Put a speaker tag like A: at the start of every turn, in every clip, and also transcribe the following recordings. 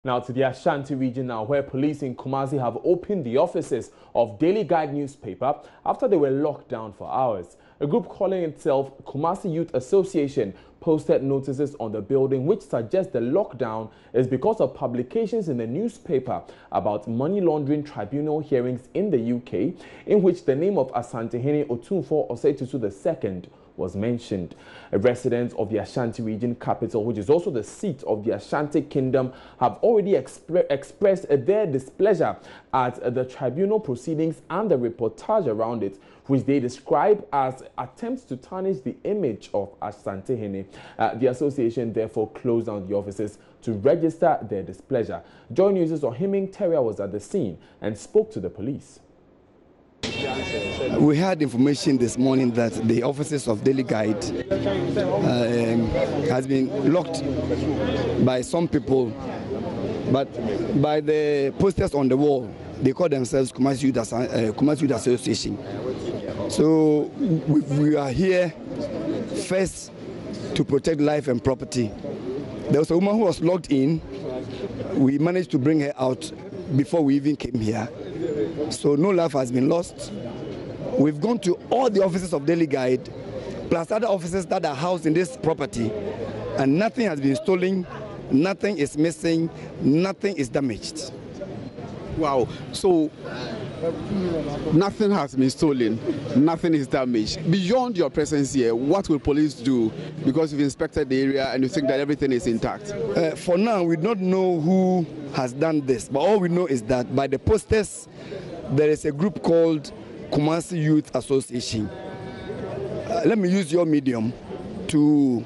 A: Now to the Ashanti region now, where police in Kumasi have opened the offices of Daily Guide newspaper after they were locked down for hours. A group calling itself Kumasi Youth Association posted notices on the building which suggest the lockdown is because of publications in the newspaper about money laundering tribunal hearings in the UK, in which the name of Asantehene Otumfuo Osei-Tutu II was mentioned. Residents of the Ashanti region capital, which is also the seat of the Ashanti Kingdom, have already expressed their displeasure at the tribunal proceedings and the reportage around it, which they describe as attempts to tarnish the image of Asantehene. The association therefore closed down the offices to register their displeasure. Joy News' Ohiming Terrier was at the scene and spoke to the police.
B: We had information this morning that the offices of Daily Guide has been locked by some people, but by the posters on the wall, they call themselves Kumasi Youth Association. So we are here first to protect life and property. There was a woman who was locked in. We managed to bring her out before we even came here. So no life has been lost. We've gone to all the offices of Daily Guide, plus other offices that are housed in this property, and nothing has been stolen, nothing is missing, nothing is damaged.
C: Wow, so nothing has been stolen, nothing is damaged. Beyond your presence here, what will police do? Because you've inspected the area and you think that everything is intact.
B: For now, we don't know who has done this, but all we know is that by the posters, there is a group called Kumasi Youth Association. Let me use your medium to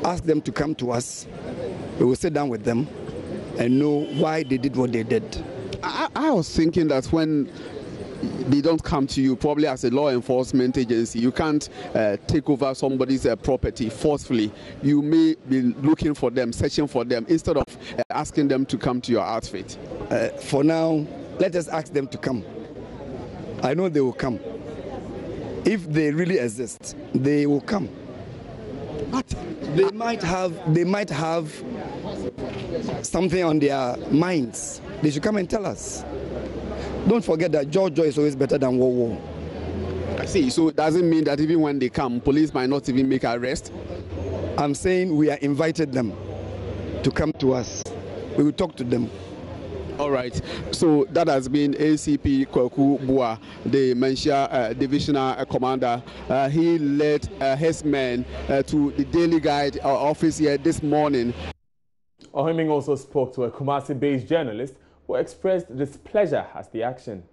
B: ask them to come to us. We will sit down with them and know why they did what they did.
C: I was thinking that when they don't come to you, probably as a law enforcement agency, you can't take over somebody's property forcefully. You may be looking for them, searching for them, instead of asking them to come to your outfit.
B: For now, let us ask them to come. I know they will come. If they really exist, they will come. But they might have something on their minds. They should come and tell us. Don't forget that Georgia is always better than war.
C: I see. So it doesn't mean that even when they come, police might not even make an arrest?
B: I'm saying we are invited them to come to us. We will talk to them.
C: All right. So that has been ACP Kwaku Bua, the Menchia Divisional Commander. He led his men to the Daily Guide office here this morning.
A: Ohiming also spoke to a Kumasi-based journalist who expressed displeasure at the action.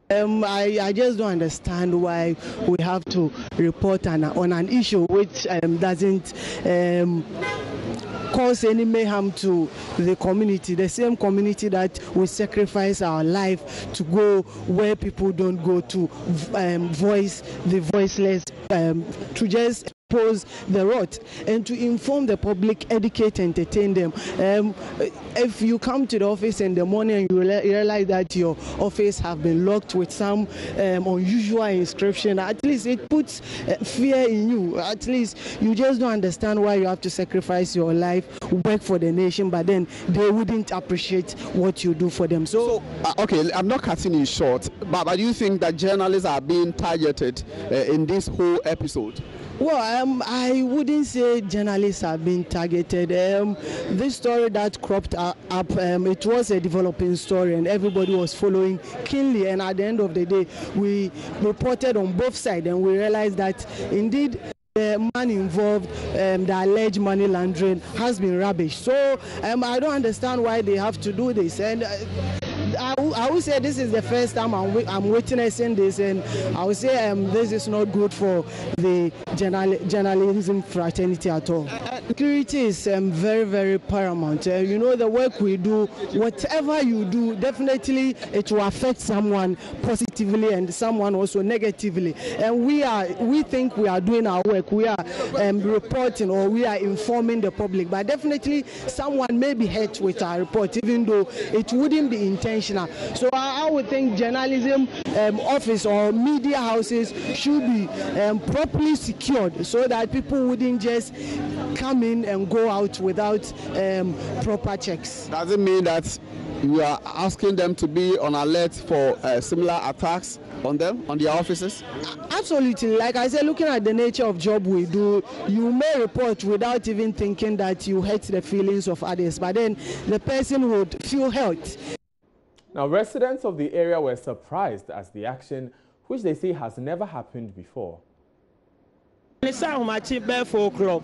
D: I just don't understand why we have to report on an issue which doesn't cause any mayhem to the community, the same community that we sacrifice our life to go where people don't go, to voice the voiceless, to just expose the rot and to inform the public, educate, entertain them. If you come to the office in the morning and you realize that your office have been locked with some unusual inscription, at least it puts fear in you. At least you just don't understand why you have to sacrifice your life, work for the nation, but then they wouldn't appreciate what you do for them. So
C: okay, I'm not cutting you short, but do you think that journalists are being targeted in this whole episode?
D: Well, I wouldn't say journalists have been targeted. This story that cropped up, it was a developing story and everybody was following keenly. And at the end of the day, we reported on both sides and we realized that indeed the man involved, the alleged money laundering, has been rubbish. So I don't understand why they have to do this. And I would say this is the first time I'm witnessing this, and I would say this is not good for the journalism fraternity at all. Security is very, very paramount. You know, the work we do, whatever you do, definitely it will affect someone positively and someone also negatively. And we think we are doing our work. We are reporting or we are informing the public, but definitely someone may be hurt with our report, even though it wouldn't be intentional. So I would think journalism office or media houses should be properly secured secured so that people wouldn't just come in and go out without proper checks.
C: Does it mean that you are asking them to be on alert for similar attacks on them, on their offices?
D: Absolutely. Like I said, looking at the nature of job we do, you may report without even thinking that you hurt the feelings of others, but then the person would feel hurt.
A: Now, residents of the area were surprised at the action, which they say has never happened before.
E: It's 4 o'clock.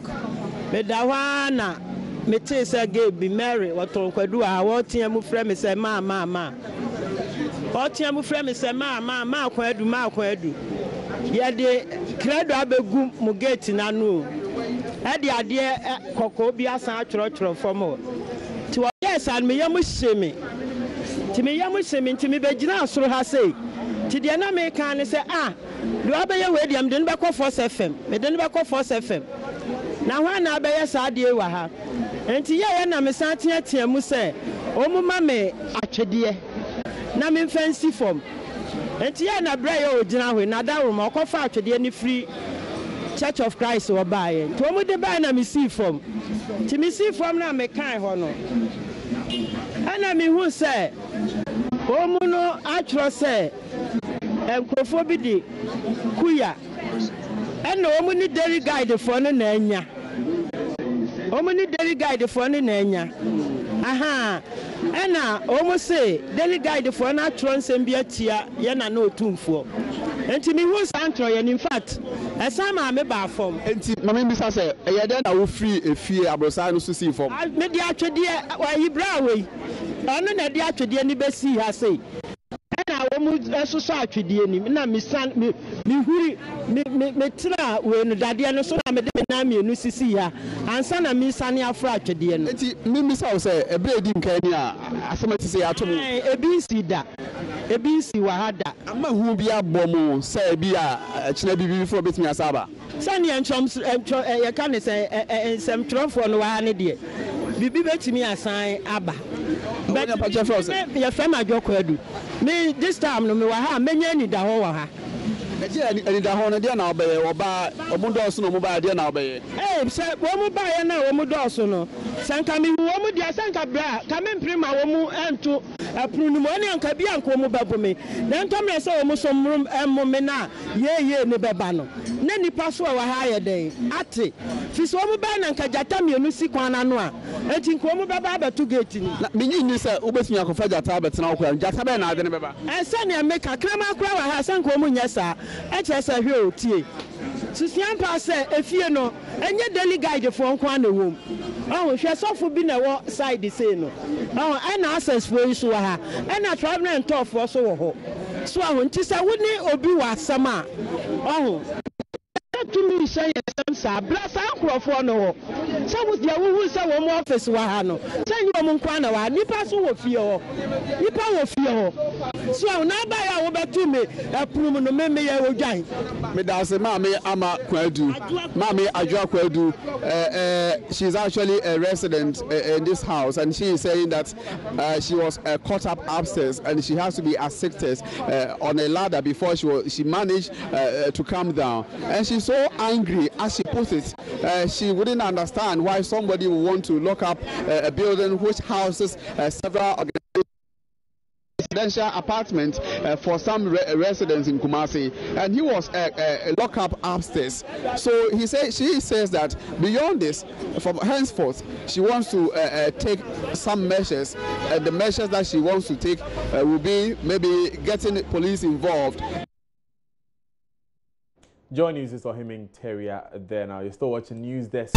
E: Me say say be Mary what on kwadu a what team frame me say ma what team frame me say ma kwadu ye de credo abegu mu gate na no e de ade kokko bi asan atworo fom ti wo yes and me yam shemi ti me yam shemi ti me begina asoro ha sei ti de na me kan say do abeye we de am de be ko Force FM me de be ko Force FM na hwa na abeye sa de wa ha enti ye na me san tia mu se omuma me atwede na me fancy form enti ye na bra ye ogina hwe na da wo ma okofa atwede ni free Church of Christ wo baaye to mu de baa na me see form ti me see form na me kan ho no ana me hu se omu no atwro se enkrofo bi di kuya ena omu ni daily guide for no na anya omuni daily guide for no na anya aha ena omu say daily guide for na atro nsem bi atia ye na otumfo enti mi hu santro ye in fact esama me ba fom
C: enti mama mi say ye den na wo free efie abrosa no so see fom
E: me di atwede wa hibra we ono na di atwede ni besi ha say ena omu esoso atwede ni na mi san mi huri me tra we no dade no so na me de na me nu sisi ha ansa na mi sane afro atwede no
C: enti mi say ebe di nkan ni a asemati say atom
E: ebi si wa hada
C: ama hu bi abomo say bi a kina bi for betimi asaba
E: sane enchom ye ka ne say ensem trofo no wa ne de bibi betimi asan aba but ye fam adwoko adu me this time no me wa ha menya ni da ho wa ha
C: ani da ho no de na obeye oba omudoso no mobile de na obeye
E: se wo mu ba ye na wo mu doso no sanka mi wo mu dia sanka bra ka me mprima wo mu ento aprunu mo ne anka bia anka wo mu babo me na ntomre se wo mu so mrum emmo me na ye ne beba no na nipa so wa ha ye den ate fi so wo mu ba na anka jata mienu si kwana no a enti nko wo mu baba abatu gate ni
C: na menyi ni se obetumi akofa jata abetena wo kwa jata be na ade ne beba
E: se ne me kakra ma kra wa ha sanka wo mu nyesa echesa hwe otie susiampa se efie no enye daily guide for nkwa na wom hwe sofo bi na wo side say no na access for isu wa ha na traveling tour for so wo ho so nti se woni obi wa asama to me say some bless ankrofo no ho se wo dia wo se wo mo office wa ha no se nyi wo nkwa na wa nipa so wo fie ho so na ba ya wo betu me aprum no me ye wo dwan
C: me da se ma me ama kwadu ma me adwa kwadu she's actually a resident in this house and she is saying that she was caught up upstairs and she has to be assisted on a ladder before she managed to come down and she's so angry as she puts it she wouldn't understand why somebody would want to lock up a building which houses several residential apartment for some residents in Kumasi, and he was locked up upstairs. So she says that beyond this, from henceforth, she wants to take some measures. The measures that she wants to take will be maybe getting the police involved.
A: Joy News is Ohiming Teria there now. You're still watching News Desk.